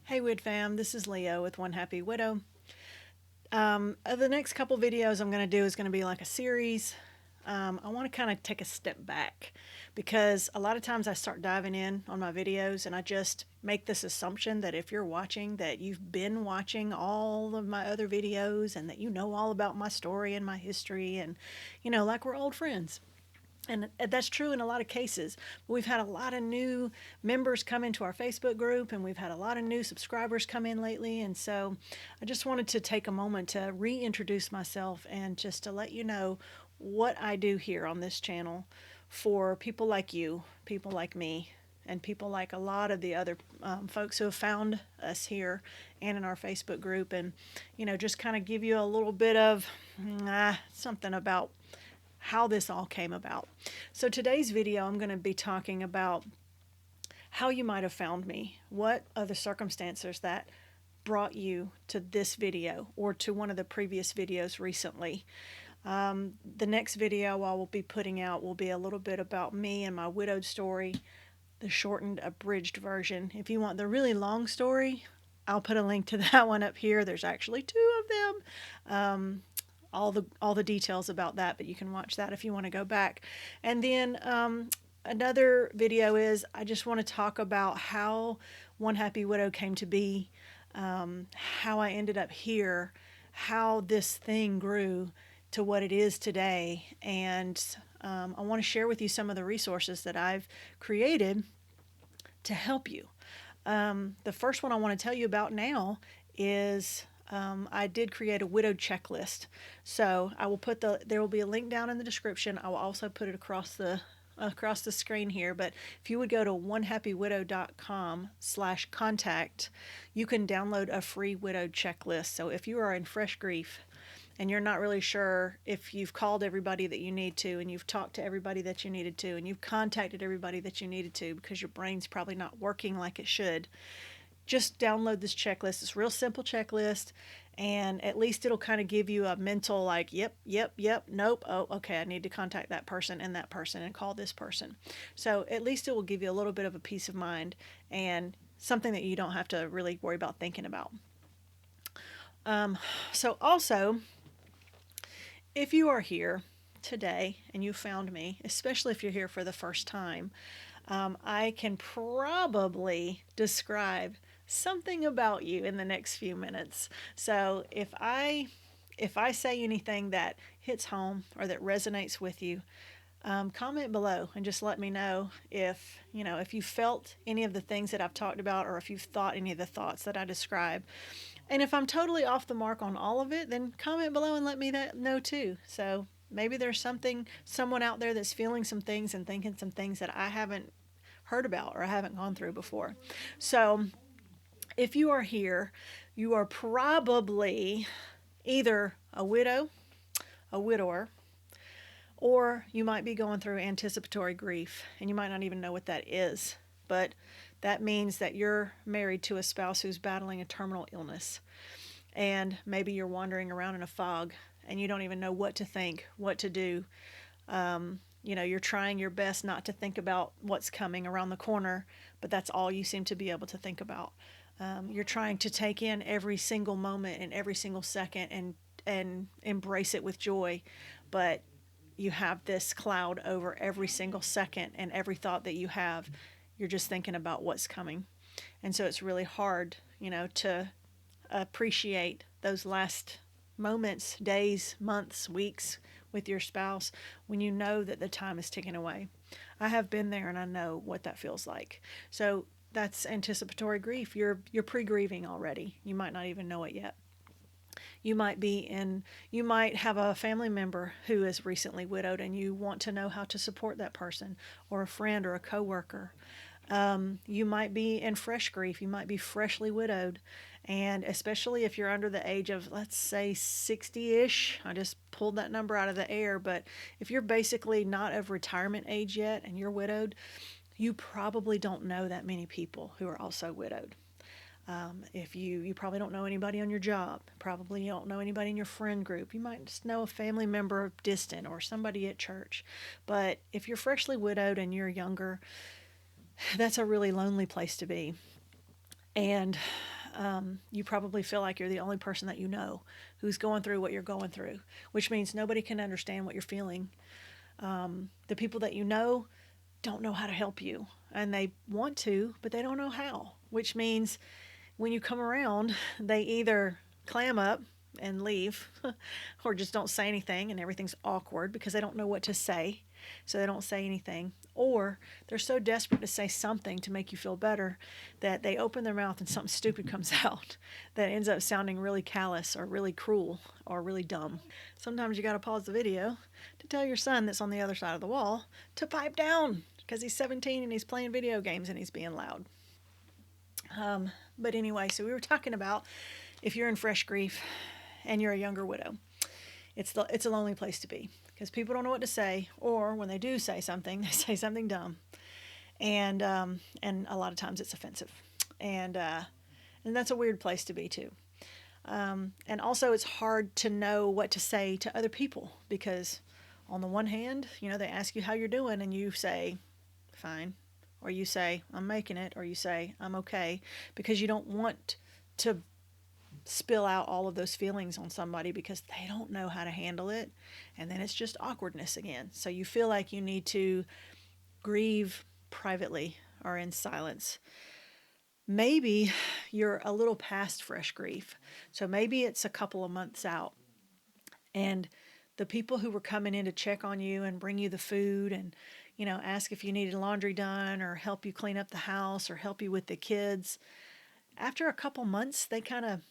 Hey Wid fam, this is Leo with One Happy Widow. The next couple videos I'm going to do is going to be like a series. I want to kind of take a step back because a lot of times I start diving in on my videos and I just make this assumption that if you're watching that you've been watching all of my other videos and that you know all about my story and my history and like we're old friends. And that's true in a lot of cases. But we've had a lot of new members come into our Facebook group, and we've had a lot of new subscribers come in lately. And so I just wanted to take a moment to reintroduce myself and just to let you know what I do here on this channel for people like you, people like me, and people like a lot of the other folks who have found us here and in our Facebook group. And, just kind of give you a little bit of something about how this all came about. So today's video, I'm going to be talking about how you might have found me. What are the circumstances that brought you to this video or to one of the previous videos recently? The next video I will be putting out will be a little bit about me and my widowed story, the shortened, abridged version. If you want the really long story, I'll put a link to that one up here. There's actually two of them. All the details about that, but you can watch that if you want to go back. And then another video is I just want to talk about how One Happy Widow came to be, how I ended up here, how this thing grew to what it is today, and I want to share with you some of the resources that I've created to help you. The first one I want to tell you about now is I did create a widowed checklist. So I will put there will be a link down in the description. I will also put it across the screen here. But if you would go to onehappywidow.com/contact, you can download a free widowed checklist. So if you are in fresh grief and you're not really sure if you've called everybody that you need to, and you've talked to everybody that you needed to, and you've contacted everybody that you needed to because your brain's probably not working like it should, just download this checklist. It's a real simple checklist, and at least it'll kind of give you a mental like, yep, nope, oh, okay, I need to contact that person and call this person. So at least it will give you a little bit of a peace of mind and something that you don't have to really worry about thinking about. So also, if you are here today and you found me, especially if you're here for the first time, I can probably describe something about you in the next few minutes. So if I say anything that hits home or that resonates with you, comment below and just let me know if you felt any of the things that I've talked about, or if you've thought any of the thoughts that I describe. And if I'm totally off the mark on all of it, then comment below and let me know too. So maybe there's someone out there that's feeling some things and thinking some things that I haven't heard about or I haven't gone through before. So if you are here, you are probably either a widow, a widower, or you might be going through anticipatory grief, and you might not even know what that is. But that means that you're married to a spouse who's battling a terminal illness. And maybe you're wandering around in a fog and you don't even know what to think, what to do. You're trying your best not to think about what's coming around the corner, but that's all you seem to be able to think about. You're trying to take in every single moment and every single second and embrace it with joy, but you have this cloud over every single second, and every thought that you have, you're just thinking about what's coming. And so it's really hard, to appreciate those last moments, days, months, weeks with your spouse when you know that the time is ticking away. I have been there and I know what that feels like. So that's anticipatory grief. You're pre-grieving already. You might not even know it yet. You might have a family member who is recently widowed and you want to know how to support that person, or a friend or a coworker. You might be in fresh grief. You might be freshly widowed. And especially if you're under the age of, let's say, 60-ish, I just pulled that number out of the air, but if you're basically not of retirement age yet and you're widowed, you probably don't know that many people who are also widowed. If you probably don't know anybody on your job, probably you don't know anybody in your friend group. You might just know a family member distant or somebody at church. But if you're freshly widowed and you're younger, that's a really lonely place to be. And You probably feel like you're the only person that you know who's going through what you're going through, which means nobody can understand what you're feeling. The people that you know don't know how to help you, and they want to, but they don't know how, which means when you come around, they either clam up and leave or just don't say anything and everything's awkward because they don't know what to say, so they don't say anything, or they're so desperate to say something to make you feel better that they open their mouth and something stupid comes out that ends up sounding really callous or really cruel or really dumb. Sometimes you got to pause the video to tell your son that's on the other side of the wall to pipe down because he's 17 and he's playing video games and he's being loud. But anyway, so we were talking about if you're in fresh grief and you're a younger widow, it's a lonely place to be because people don't know what to say, or when they do say something, they say something dumb, and a lot of times it's offensive, and that's a weird place to be too. And also, it's hard to know what to say to other people because, on the one hand, they ask you how you're doing, and you say, fine, or you say, I'm making it, or you say, I'm okay, because you don't want to spill out all of those feelings on somebody because they don't know how to handle it, and then it's just awkwardness again. So you feel like you need to grieve privately or in silence. Maybe you're a little past fresh grief, so maybe it's a couple of months out, and the people who were coming in to check on you and bring you the food and ask if you needed laundry done or help you clean up the house or help you with the kids, after a couple months they kind of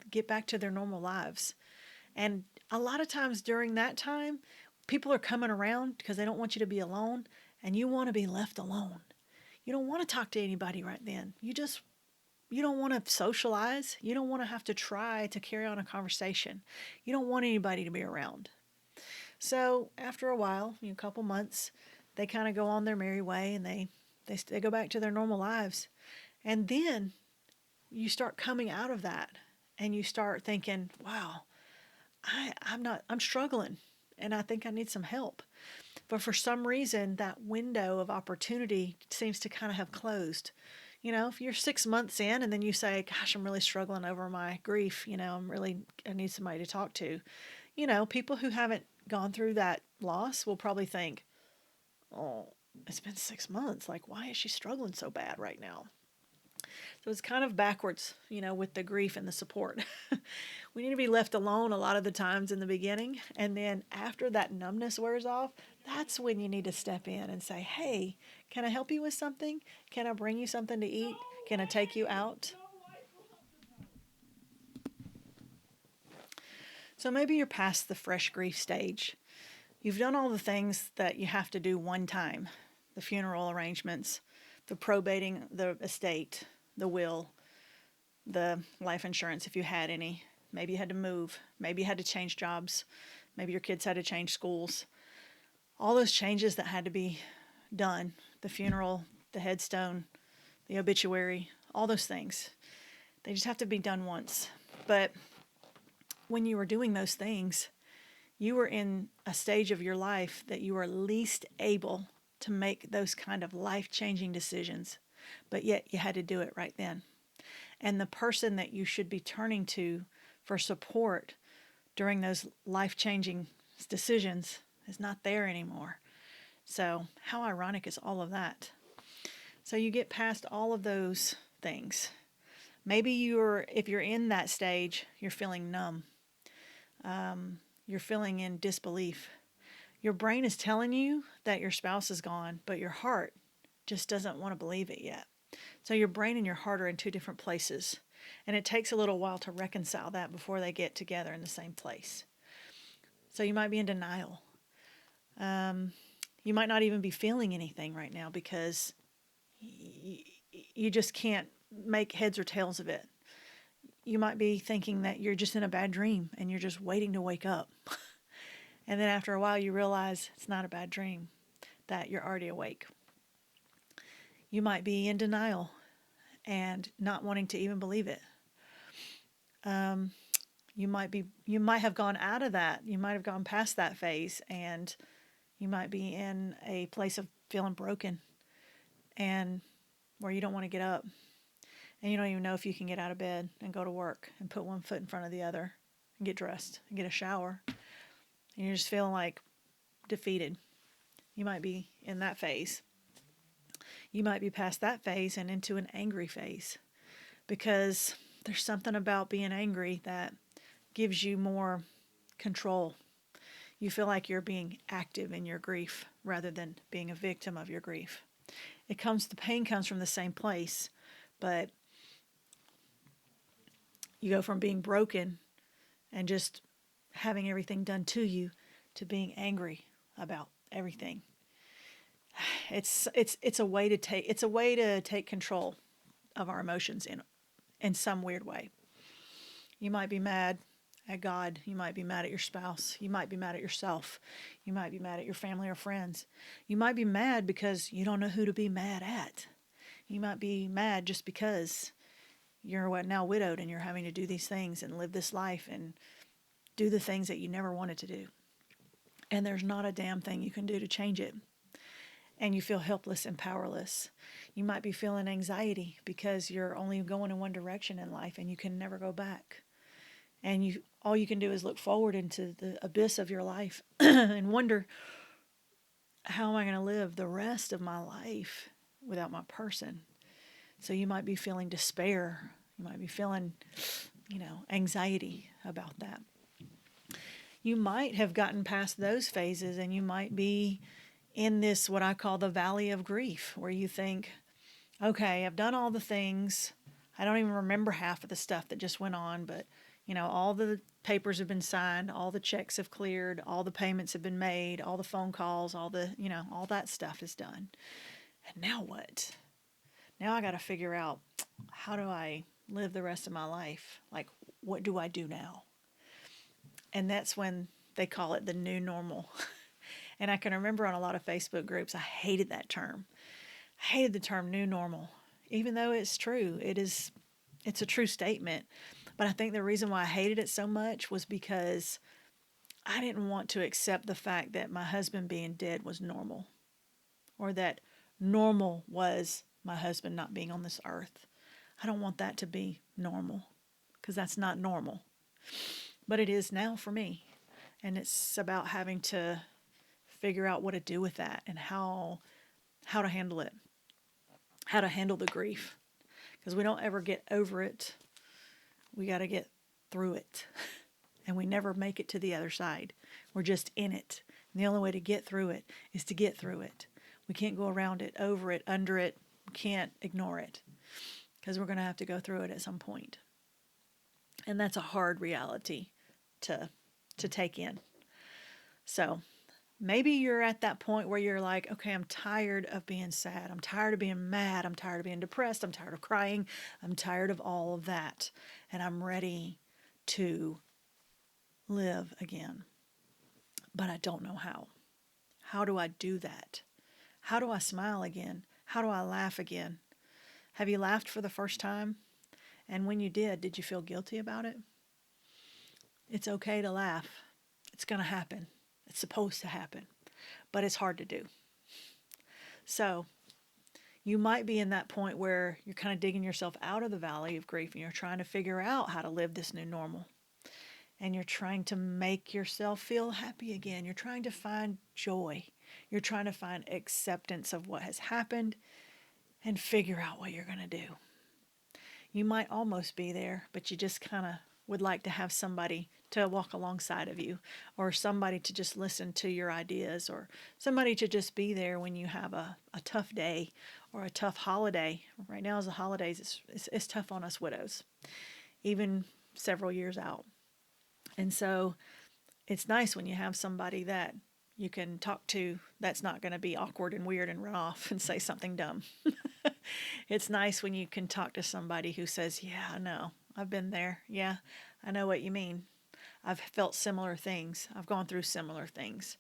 get back to their normal lives. And a lot of times during that time, people are coming around because they don't want you to be alone, and you want to be left alone. You don't want to talk to anybody right then. You don't want to socialize. You don't want to have to try to carry on a conversation. You don't want anybody to be around. So after a while, a couple months, they kind of go on their merry way, and they go back to their normal lives. And then you start coming out of that, and you start thinking, wow, I'm struggling, and I think I need some help. But for some reason, that window of opportunity seems to kind of have closed. If you're 6 months in and then you say, gosh, I'm really struggling over my grief, I need somebody to talk to. People who haven't gone through that loss will probably think, oh, it's been 6 months. Like, why is she struggling so bad right now? So it's kind of backwards, with the grief and the support. We need to be left alone a lot of the times in the beginning. And then after that numbness wears off, that's when you need to step in and say, hey, can I help you with something? Can I bring you something to eat? Can I take you out? So maybe you're past the fresh grief stage. You've done all the things that you have to do one time: the funeral arrangements, the probating the estate, the will, the life insurance if you had any. Maybe you had to move. Maybe you had to change jobs. Maybe your kids had to change schools. All those changes that had to be done: the funeral, the headstone, the obituary, all those things. They just have to be done once. But when you were doing those things, you were in a stage of your life that you were least able to make those kind of life-changing decisions, but yet you had to do it right then. And the person that you should be turning to for support during those life-changing decisions is not there anymore. So how ironic is all of that? So you get past all of those things. Maybe if you're in that stage, you're feeling numb. You're feeling in disbelief. Your brain is telling you that your spouse is gone, but your heart just doesn't want to believe it yet. So your brain and your heart are in two different places, and it takes a little while to reconcile that before they get together in the same place. So you might be in denial. You might not even be feeling anything right now because you just can't make heads or tails of it. You might be thinking that you're just in a bad dream and you're just waiting to wake up. And then after a while you realize it's not a bad dream, that you're already awake. You might be in denial and not wanting to even believe it. You might have gone out of that. You might have gone past that phase, and you might be in a place of feeling broken and where you don't want to get up. and you don't even know if you can get out of bed and go to work and put one foot in front of the other and get dressed and get a shower. And you're just feeling like defeated. You might be in that phase. You might be past that phase and into an angry phase, because there's something about being angry that gives you more control. You feel like you're being active in your grief rather than being a victim of your grief. The pain comes from the same place, but you go from being broken and just having everything done to you to being angry about everything. It's a way to take control of our emotions in some weird way. You might be mad at God. You might be mad at your spouse. You might be mad at yourself. You might be mad at your family or friends. You might be mad because you don't know who to be mad at. You might be mad just because you're now widowed and you're having to do these things and live this life and do the things that you never wanted to do. And there's not a damn thing you can do to change it. And you feel helpless and powerless. You might be feeling anxiety because you're only going in one direction in life and you can never go back. And all you can do is look forward into the abyss of your life and wonder, how am I going to live the rest of my life without my person? So you might be feeling despair. You might be feeling, anxiety about that. You might have gotten past those phases and you might be in this, what I call the valley of grief, where you think, okay, I've done all the things. I don't even remember half of the stuff that just went on, but all the papers have been signed, all the checks have cleared, all the payments have been made, all the phone calls, all that stuff is done. And now what? Now I got to figure out, how do I live the rest of my life? Like, what do I do now? And that's when they call it the new normal. And I can remember on a lot of Facebook groups, I hated that term. I hated the term new normal, even though it's true. It's a true statement. But I think the reason why I hated it so much was because I didn't want to accept the fact that my husband being dead was normal, or that normal was my husband not being on this earth. I don't want that to be normal, because that's not normal. But it is now for me. And it's about having to figure out what to do with that and how to handle it, how to handle the grief. Because we don't ever get over it. We got to get through it. And we never make it to the other side. We're just in it. And the only way to get through it is to get through it. We can't go around it, over it, under it. We can't ignore it, because we're going to have to go through it at some point. And that's a hard reality to take in. So maybe you're at that point where you're like, okay, I'm tired of being sad. I'm tired of being mad. I'm tired of being depressed. I'm tired of crying. I'm tired of all of that. And I'm ready to live again. But I don't know how. How do I do that? How do I smile again? How do I laugh again? Have you laughed for the first time? And when you did you feel guilty about it? It's okay to laugh. It's going to happen. It's supposed to happen. But it's hard to do. So you might be in that point where you're kind of digging yourself out of the valley of grief and you're trying to figure out how to live this new normal. And you're trying to make yourself feel happy again. You're trying to find joy. You're trying to find acceptance of what has happened and figure out what you're going to do. You might almost be there, but you just kind of would like to have somebody to walk alongside of you, or somebody to just listen to your ideas, or somebody to just be there when you have a tough day or a tough holiday. Right now, as the holidays, it's tough on us widows, even several years out. And so it's nice when you have somebody that you can talk to that's not going to be awkward and weird and run off and say something dumb. It's nice when you can talk to somebody who says, yeah, I know, I've been there. Yeah, I know what you mean. I've felt similar things. I've gone through similar things.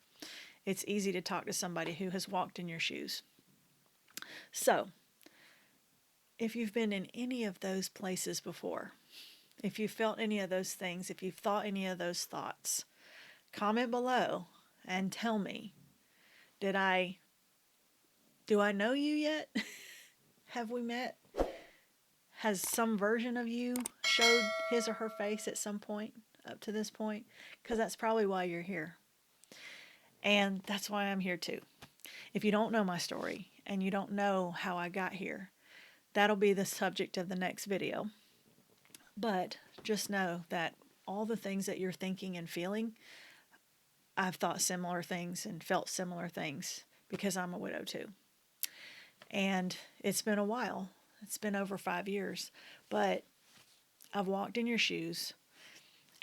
It's easy to talk to somebody who has walked in your shoes. So, if you've been in any of those places before, if you've felt any of those things, if you've thought any of those thoughts, comment below and tell me, do I know you yet? Have we met? has some version of you showed his or her face at some point up to this point? Because that's probably why you're here. And that's why I'm here too. If you don't know my story and you don't know how I got here, that'll be the subject of the next video. But just know that all the things that you're thinking and feeling, I've thought similar things and felt similar things because I'm a widow too. And it's been a while. It's been over 5 years. But I've walked in your shoes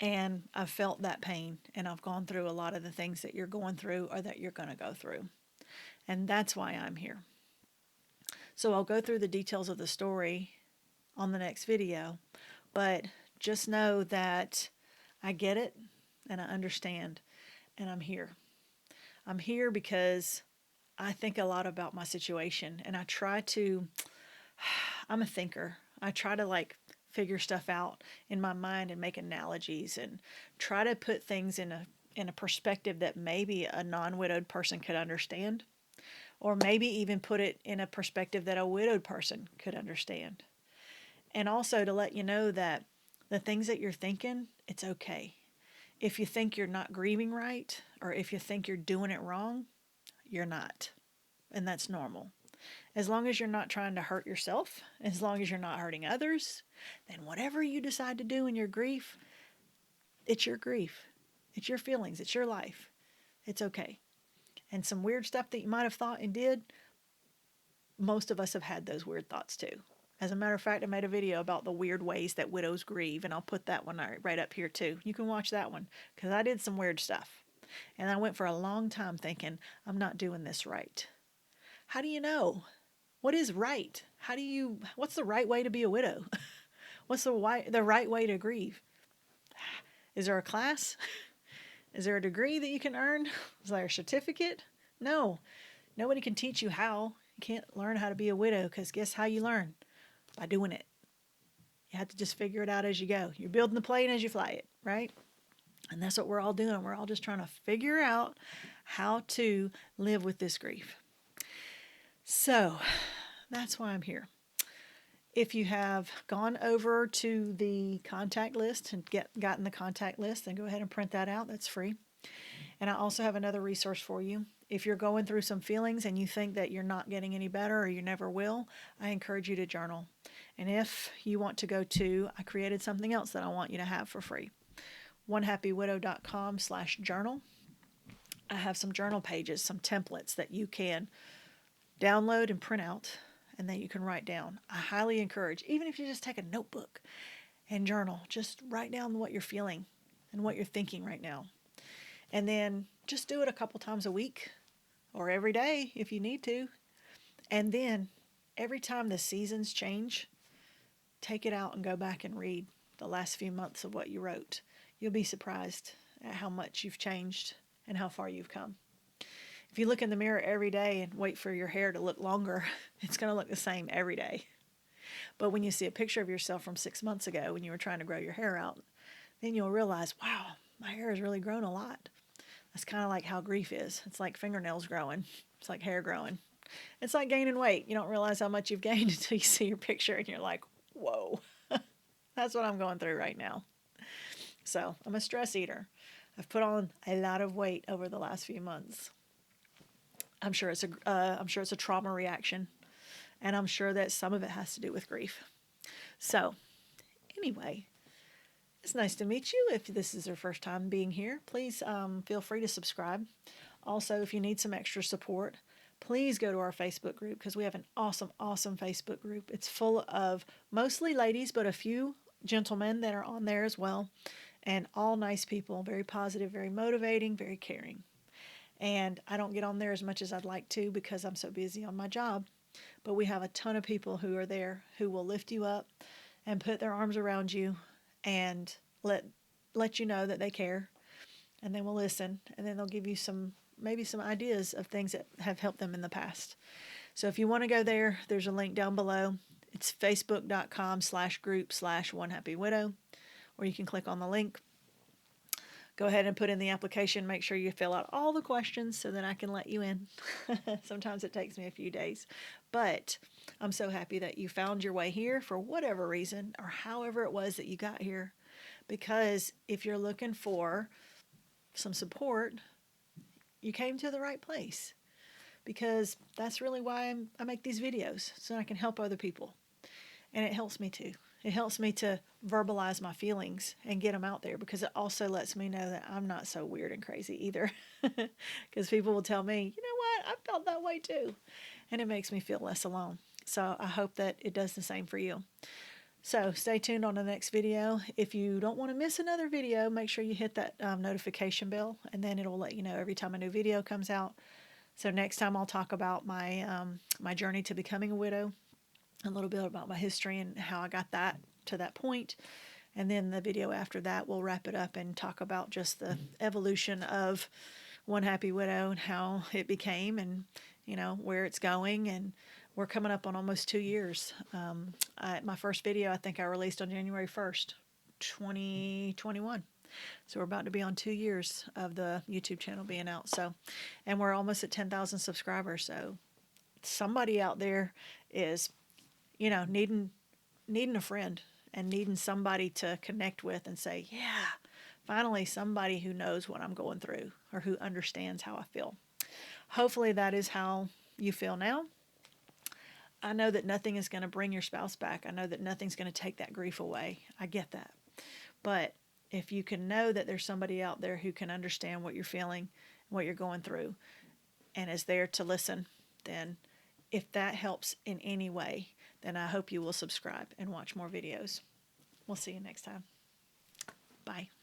and I've felt that pain, and I've gone through a lot of the things that you're going through or that you're going to go through. And that's why I'm here. So I'll go through the details of the story on the next video, but just know that I get it and I understand, and I'm here. I'm here because I think a lot about my situation, and I try to, I'm a thinker. I try to figure stuff out in my mind and make analogies and try to put things in a perspective that maybe a non-widowed person could understand, or maybe even put it in a perspective that a widowed person could understand. And also to let you know that the things that you're thinking, it's okay. If you think you're not grieving right, or if you think you're doing it wrong, you're not. And that's normal. As long as you're not trying to hurt yourself, as long as you're not hurting others, then whatever you decide to do in your grief, it's your grief. It's your feelings. It's your life. It's okay. And some weird stuff that you might have thought and did, most of us have had those weird thoughts too. As a matter of fact, I made a video about the weird ways that widows grieve, and I'll put that one right up here too. You can watch that one because I did some weird stuff. And I went for a long time thinking, I'm not doing this right. How do you know? What is right? What's the right way to be a widow? What's the right way to grieve? Is there a class? Is there a degree that you can earn? Is there a certificate? No. Nobody can teach you how. You can't learn how to be a widow, because guess how you learn? By doing it. You have to just figure it out as you go. You're building the plane as you fly it, right? And that's what we're all doing. We're all just trying to figure out how to live with this grief. So that's why I'm here. If you have gone over to the contact list and gotten the contact list, then go ahead and print that out. That's free. And I also have another resource for you. If you're going through some feelings and you think that you're not getting any better or you never will, I encourage you to journal. And if you want to go to, I created something else that I want you to have for free. onehappywidow.com/journal. I have some journal pages, some templates that you can download and print out and that you can write down. I highly encourage, even if you just take a notebook and journal, just write down what you're feeling and what you're thinking right now. And then just do it a couple times a week or every day if you need to. And then every time the seasons change, take it out and go back and read the last few months of what you wrote. You'll be surprised at how much you've changed and how far you've come. If you look in the mirror every day and wait for your hair to look longer, it's going to look the same every day. But when you see a picture of yourself from 6 months ago when you were trying to grow your hair out, then you'll realize, wow, my hair has really grown a lot. That's kind of like how grief is. It's like fingernails growing. It's like hair growing. It's like gaining weight. You don't realize how much you've gained until you see your picture and you're like, whoa. That's what I'm going through right now. So I'm a stress eater. I've put on a lot of weight over the last few months. I'm sure it's a trauma reaction, and I'm sure that some of it has to do with grief. So anyway, it's nice to meet you. If this is your first time being here, please feel free to subscribe. Also, if you need some extra support, please go to our Facebook group, because we have an awesome, awesome Facebook group. It's full of mostly ladies, but a few gentlemen that are on there as well, and all nice people, very positive, very motivating, very caring. And I don't get on there as much as I'd like to because I'm so busy on my job, but we have a ton of people who are there who will lift you up and put their arms around you and let you know that they care, and they will listen, and then they'll give you maybe some ideas of things that have helped them in the past. So if you want to go there, there's a link down below. It's facebook.com/group/onehappywidow, or you can click on the link. Go ahead and put in the application. Make sure you fill out all the questions so that I can let you in. Sometimes it takes me a few days, but I'm so happy that you found your way here for whatever reason or however it was that you got here. Because if you're looking for some support, you came to the right place. Because that's really why I make these videos, so I can help other people. And it helps me too. It helps me to verbalize my feelings and get them out there, because it also lets me know that I'm not so weird and crazy either. Because people will tell me, you know what, I felt that way too. And it makes me feel less alone. So I hope that it does the same for you. So stay tuned on the next video. If you don't want to miss another video, make sure you hit that notification bell, and then it'll let you know every time a new video comes out. So next time I'll talk about my journey to becoming a widow, a little bit about my history and how I got that to that point. And then the video after that, we'll wrap it up and talk about just the evolution of One Happy Widow and how it became, and where it's going. And we're coming up on almost 2 years. My first video, I think I released on January 1st, 2021. So we're about to be on 2 years of the YouTube channel being out. So, and we're almost at 10,000 subscribers. So somebody out there is, needing a friend and needing somebody to connect with and say, yeah, finally somebody who knows what I'm going through or who understands how I feel. Hopefully that is how you feel now. I know that nothing is going to bring your spouse back. I know that nothing's going to take that grief away. I get that. But if you can know that there's somebody out there who can understand what you're feeling, what you're going through, and is there to listen, then if that helps in any way, then I hope you will subscribe and watch more videos. We'll see you next time. Bye.